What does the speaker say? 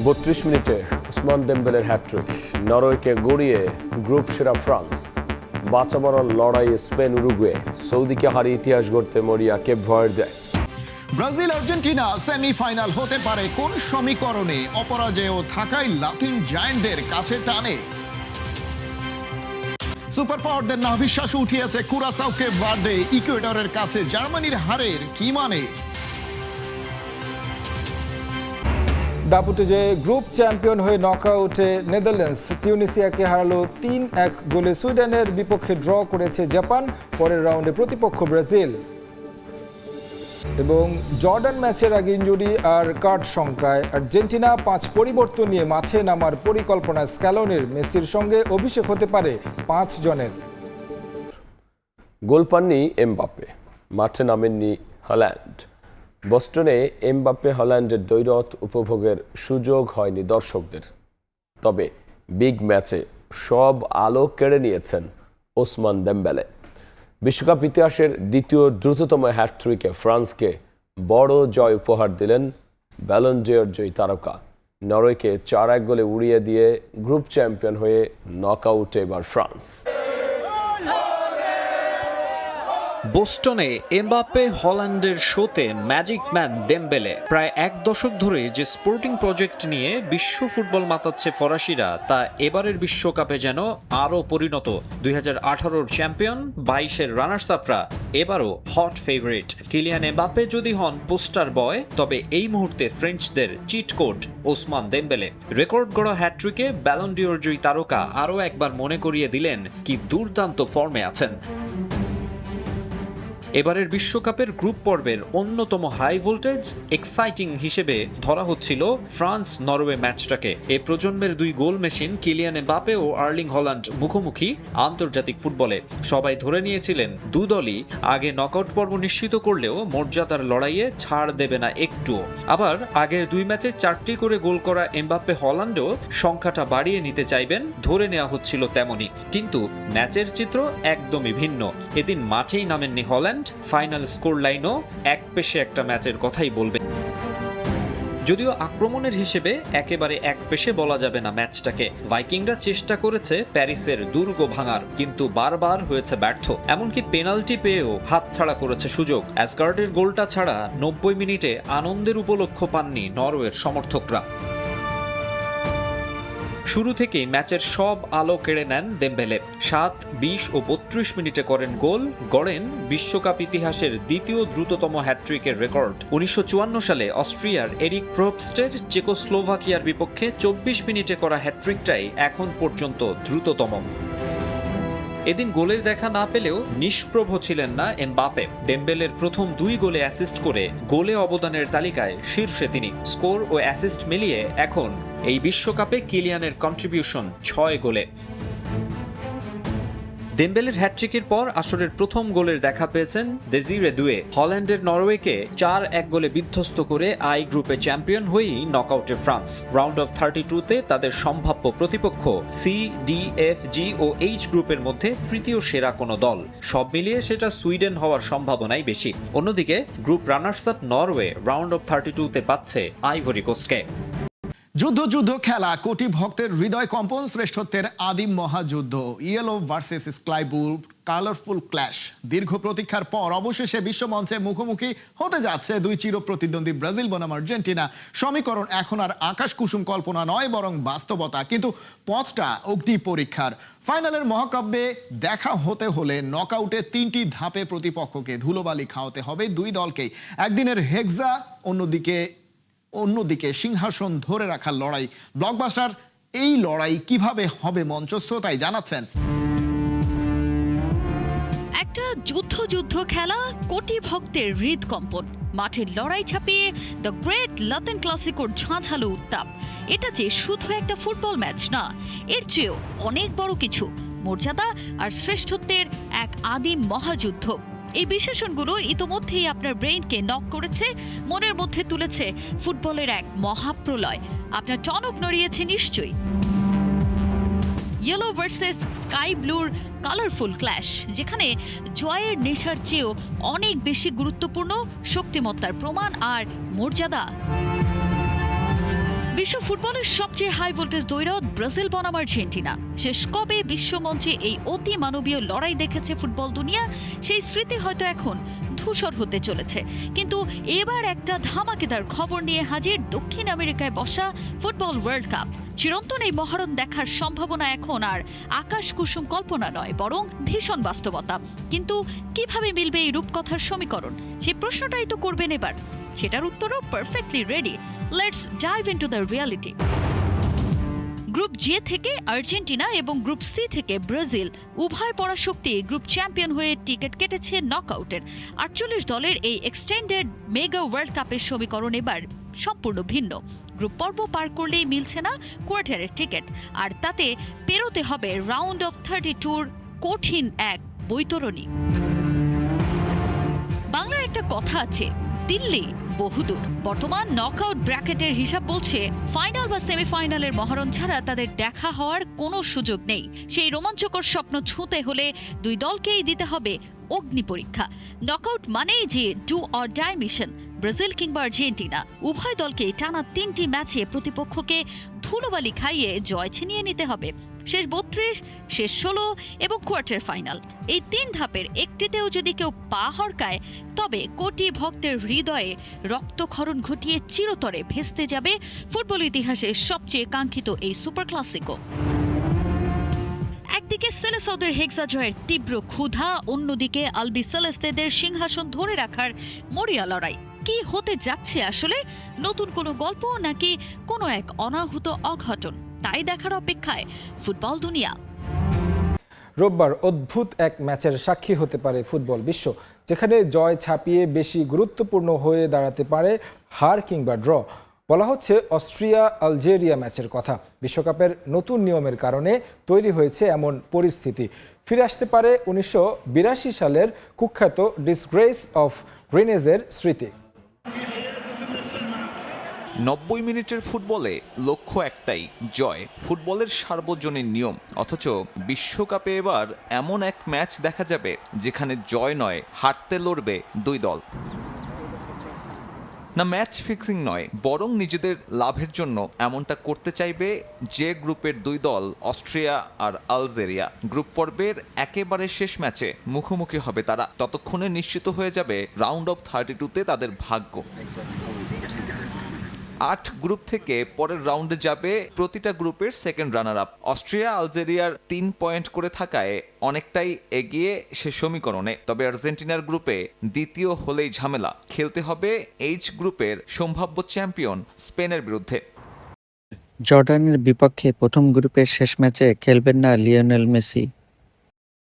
32 মিনিটে ওসমান দেমবেলের হ্যাটট্রিক, নরওয়েকে গড়িয়ে গ্রুপ সেরা ফ্রান্স, বাঁচা মরার লড়াই স্পেন উরুগুয়ে, সৌদিকে হারিয়ে ইতিহাস গড়তে মরিয়া Cape Verde. Brazil Argentina semifinal হতে পারে কোন সমীকরণে? অপরাজেয় থাকায় লাতিন জায়ান্টদের কাছে টানে। সুপার পাওয়ারদের নাভিশ্বাস উঠিয়েছে কুরাসাও কেপ ভার্দে, ইকুয়েডরের কাছে জার্মানির হারের কি মানে? দাপুটে যে গ্রুপ চ্যাম্পিয়ন হয়ে নকআউটে নেদারল্যান্ডস তিউনিসিয়াকে হারালো ৩-১ গোলে। সুইডেনের বিপক্ষে ড্র করেছে জাপান, পরের রাউন্ডে প্রতিপক্ষ ব্রাজিল। এবং জর্ডান ম্যাচের আগে ইনজুরি আর কার্ড সংখ্যায় আর্জেন্টিনা 5 পরিবর্তন নিয়ে মাঠে নামার পরিকল্পনা স্ক্যালোনির। মেসির সঙ্গে অভিষেক হতে পারে 5 জনের। গোল পাননি এমবাপ্পে, মাঠে নামেননি হল্যান্ড। বস্টনে এমবাপ্পে হল্যান্ডের দ্বৈরথ উপভোগের সুযোগ হয়নি দর্শকদের। তবে বিগ ম্যাচে সব আলো কেড়ে নিয়েছেন ওসমান দেমবেলে। বিশ্বকাপ ইতিহাসের দ্বিতীয় দ্রুততম হ্যাটট্রিকে ফ্রান্সকে বড় জয় উপহার দিলেন ব্যালন ডি'অর জয়ী তারকা। নরওয়েকে 4-1 গোলে উড়িয়ে দিয়ে গ্রুপ চ্যাম্পিয়ন হয়ে নকআউটে এবার ফ্রান্স। বোস্টনে এমবাপ্পে হল্যান্ডের শোতে ম্যাজিক ম্যান দেমবেলে। প্রায় 1 দশক ধরে যে স্পোর্টিং প্রজেক্ট নিয়ে বিশ্ব ফুটবল মাতাচ্ছে ফরাসিরা, তা এবারের বিশ্বকাপে যেন আরও পরিণত। 2018-র চ্যাম্পিয়ন, 22-এর রানার্স আপরা এবারও হট ফেভারিট। কিলিয়ান এমবাপ্পে যদি হন পোস্টার বয়, তবে এই মুহূর্তে ফ্রেঞ্চদের cheat code Ousmane Dembele. Record গড়া হ্যাটট্রিকে ব্যালন ডি'অর জয়ী তারকা আরও একবার মনে করিয়ে দিলেন কি দুর্দান্ত ফর্মে আছেন। এবারের বিশ্বকাপের গ্রুপ পর্বের অন্যতম হাই ভোল্টেজ এক্সাইটিং হিসেবে ধরা হচ্ছিল ফ্রান্স নরওয়ে ম্যাচটাকে। এ প্রজন্মের 2 গোল মেশিন কিলিয়ান এমবাপ্পে ও আর্লিং হল্যান্ড মুখোমুখি আন্তর্জাতিক ফুটবলে। সবাই ধরে নিয়েছিলেন দুদলই আগে নকআউট পর্ব নিশ্চিত করলেও মর্যাদার লড়াইয়ে ছাড় দেবে না একটুও। আবার আগের 2 ম্যাচে 4টি করে গোল করা এমবাপ্পে হল্যান্ডও সংখ্যাটা বাড়িয়ে নিতে চাইবেন, ধরে নেওয়া হচ্ছিল তেমনই। কিন্তু ম্যাচের চিত্র একদমই ভিন্ন। এদিন মাঠেই নামেননি হল্যান্ড। ফাইনাল স্কোর লাইনও এক পেশে একটা ম্যাচের কথাই বলবে। যদিও আক্রমণের হিসেবে একেবারে এক পেশে বলা যাবে না ম্যাচটাকে। ভাইকিংরা চেষ্টা করেছে প্যারিসের দুর্গ ভাঙার, কিন্তু বারবার হয়েছে ব্যর্থ। এমনকি পেনাল্টি পেয়েও হাতছাড়া করেছে সুযোগ। অ্যাসগার্ডের গোলটা ছাড়া 90 মিনিটে আনন্দের উপলক্ষ পাননি নরওয়ের সমর্থকরা। শুরু থেকেই ম্যাচের সব আলো কেড়ে নেন দেমবেলে। 7, 20 ও 32 মিনিটে করেন গোল, গড়েন বিশ্বকাপ ইতিহাসের দ্বিতীয় দ্রুততম হ্যাটট্রিকের রেকর্ড। 1954 সালে অস্ট্রিয়ার এরিক প্রোপস্টের চেকোস্লোভাকিয়ার বিপক্ষে 24 মিনিটে করা হ্যাটট্রিকটাই এখন পর্যন্ত দ্রুততম। এদিন গোলের দেখা না পেলেও নিষ্প্রভ ছিলেন না এমবাপ্পে। দেমবেলের প্রথম 2 গোলে অ্যাসিস্ট করে গোলে অবদানের তালিকায় শীর্ষে তিনি। স্কোর ও অ্যাসিস্ট মিলিয়ে এখন এই বিশ্বকাপে কিলিয়ানের কন্ট্রিবিউশন 6 গোলে। দেমবেলের হ্যাটট্রিকের পর আসরের প্রথম গোলের দেখা পেয়েছেন দেজিরে দুয়ে। হল্যান্ডের নরওয়েকে 4-1 গোলে বিধ্বস্ত করে আই গ্রুপে চ্যাম্পিয়ন হয়েই নকআউটে ফ্রান্স। রাউন্ড অফ 32-তে তাদের সম্ভাব্য প্রতিপক্ষ সি, ডি, এফ, জি ও এইচ গ্রুপের মধ্যে তৃতীয় সেরা কোনো দল। সব মিলিয়ে সেটা সুইডেন হওয়ার সম্ভাবনাই বেশি। অন্যদিকে group runners up Norway round of 32-তে পাচ্ছে আইভরি কোস্টকে। যুদ্ধ খেলা, কোটি ভক্তের হৃদয় কম্পন, শ্রেষ্ঠত্বের আদিম মহাযুদ্ধ। Yellow versus sky blue colourful clash. দীর্ঘ প্রতীক্ষার পর অবশেষে বিশ্বমঞ্চে মুখোমুখি হতে যাচ্ছে 2 চির প্রতিদ্বন্দ্বী ব্রাজিল বনাম আর্জেন্টিনা। সমীকরণ এখন আর আকাশ কুসুম কল্পনা নয়, বরং বাস্তবতা। কিন্তু পথটা অগ্নি পরীক্ষার। ফাইনালের মহাকাব্যে দেখা হতে হলে নকআউটে 3টি ধাপে প্রতিপক্ষকে ধুলোবালি খাওয়াতে হবে 2 দলকেই। একদিনের হেক্সা, অন্যদিকে সিংহাসন ধরে রাখার লড়াই। ব্লকবাস্টার এই লড়াই কিভাবে হবে মঞ্চস্থ, তাই জানাচ্ছেন। একটা যুদ্ধ খেলা, কোটি ভক্তের হৃদকম্পন, মাঠের লড়াই ছাপিয়ে দ্য গ্রেট লাতিন ক্লাসিকোর ঝাঁঝালো উত্তাপ। এটা যে শুধু একটা ফুটবল ম্যাচ না, এর চেয়েও অনেক বড় কিছু। মর্যাদা আর শ্রেষ্ঠত্বের এক আদিম মহাযুদ্ধ। এই বিশেষণগুলো ইতোমধ্যেই আপনার ব্রেইনকে নক করেছে, মনের মধ্যে তুলেছে ফুটবলের এক মহাপ্রলয়। আপনার টনক নড়িয়েছে নিশ্চয়ই। ইয়েলো ভার্সেস স্কাই ব্লুর কালারফুল ক্ল্যাশ, যেখানে জয়ের নেশার চেয়েও অনেক বেশি গুরুত্বপূর্ণ শক্তিমত্তার প্রমাণ আর মর্যাদা। বিশ্ব ফুটবলের সবচেয়ে হাই ভোল্টেজ দ্বৈরথ ব্রাজিল বনাম আর্জেন্টিনা। শেষ কবে বিশ্বমঞ্চে এই অতি মানবীয় লড়াই দেখেছে ফুটবল দুনিয়া, সেই স্মৃতি হয়তো এখন ধূসর হতে চলেছে। কিন্তু এবার একটা ধামাকেদার খবর নিয়ে হাজির দক্ষিণ আমেরিকায় বসা ফুটবল ওয়ার্ল্ড কাপ। চিরন্তন এই মহারণ দেখার সম্ভাবনা এখন আর আকাশ কুসুম কল্পনা নয়, বরং ভীষণ বাস্তবতা। কিন্তু কিভাবে মিলবে এই রূপকথার সমীকরণ, সেই প্রশ্নটাই তো করবেন এবার। সেটার উত্তরও perfectly ready. Let's dive into the reality. Group J থেকে আর্জেন্টিনা এবং গ্রুপ সি থেকে ব্রাজিল উভয় পরাশক্তি গ্রুপ চ্যাম্পিয়ন হয়ে টিকিট কেটেছে নকআউটের। 48 দলের এই এক্সটেন্ডেড মেগা ওয়ার্ল্ড কাপের সমীকরণ এবার সম্পূর্ণ ভিন্ন। গ্রুপ পর্ব পার করলেই মিলছে না কোয়ার্টারের টিকিট, আর তাতে পেরোতে হবে রাউন্ড অফ 32 কঠিন এক বৈতরণী। বাংলায় একটা কথা আছে, দিল্লি বহুদূর। বর্তমান নকআউট ব্র্যাকেটের হিসাব বলছে ফাইনাল বা সেমিফাইনালের মহারণ ছাড়া তাদের দেখা হওয়ার কোনো সুযোগ নেই। সেই রোমাঞ্চকর স্বপ্ন ছুঁতে হলে দুই দলকেই দিতে হবে অগ্নি পরীক্ষা। নকআউট মানেই যে do or die mission. Brazil কিংবা আর্জেন্টিনা উভয় দলকে টানা 3টি ম্যাচে প্রতিপক্ষকে ধুলোবালি খাইয়ে জয় ছিনিয়ে নিতে হবে। শেষ 32, শেষ 16 এবং কোয়ার্টার ফাইনাল, এই 3 ধাপের একটিতেও যদি কেউ পা হরকায়, তবে কোটি ভক্তের হৃদয়ে রক্তক্ষরণ ঘটিয়ে চিরতরে ভেস্তে যাবে ফুটবল ইতিহাসের সবচেয়ে কাঙ্ক্ষিত এই সুপার ক্লাসিকো। একদিকে সেলেসাওদের হেক্সা জয়ের তীব্র ক্ষুধা, অন্যদিকে আলবি সেলেস্তেদের সিংহাসন ধরে রাখার মরিয়া লড়াই। কি হতে যাচ্ছে আসলে? নতুন কোনো গল্প নাকি কোনো এক অনাহুত অঘটন? তাই দেখার অপেক্ষায় ফুটবল দুনিয়া। রোববার অদ্ভুত এক ম্যাচের সাক্ষী হতে পারে ফুটবল বিশ্ব, যেখানে জয় ছাপিয়ে বেশি গুরুত্বপূর্ণ হয়ে দাঁড়াতে পারে হার কিংবা ড্র। বলা হচ্ছে অস্ট্রিয়া আলজেরিয়া ম্যাচের কথা। বিশ্বকাপের নতুন নিয়মের কারণে তৈরি হয়েছে এমন পরিস্থিতি। ফিরে আসতে পারে 1982 সালের কুখ্যাত ডিসগ্রেস অফ গ্রেনেজের স্মৃতি। 90 মিনিটের ফুটবলে লক্ষ্য একটাই, জয়। ফুটবলের সার্বজনীন নিয়ম। অথচ বিশ্বকাপে এবার এমন এক ম্যাচ দেখা যাবে যেখানে জয় নয়, হারতে লড়বে দুই দল। না ম্যাচ ফিক্সিং নয়, বরং নিজেদের লাভের জন্য এমনটা করতে চাইবে যে গ্রুপের দুই দল, অস্ট্রিয়া আর আলজেরিয়া। গ্রুপ পর্বের একেবারে শেষ ম্যাচে মুখোমুখি হবে তারা। ততক্ষণে নিশ্চিত হয়ে যাবে রাউন্ড অফ 32-তে তাদের ভাগ্য। 8 গ্রুপ থেকে পরের রাউন্ডে যাবে প্রতিটা গ্রুপের সেকেন্ড রানার আপ। অস্ট্রিয়া আলজেরিয়ার 3 পয়েন্ট করে থাকায় অনেকটাই এগিয়ে সে সমীকরণে। তবে আর্জেন্টিনার গ্রুপে দ্বিতীয় হলেই ঝামেলা। খেলতে হবে এইচ গ্রুপের সম্ভাব্য চ্যাম্পিয়ন স্পেনের বিরুদ্ধে। জর্ডানের বিপক্ষে প্রথম গ্রুপের শেষ ম্যাচে খেলবেন না লিওনেল মেসি।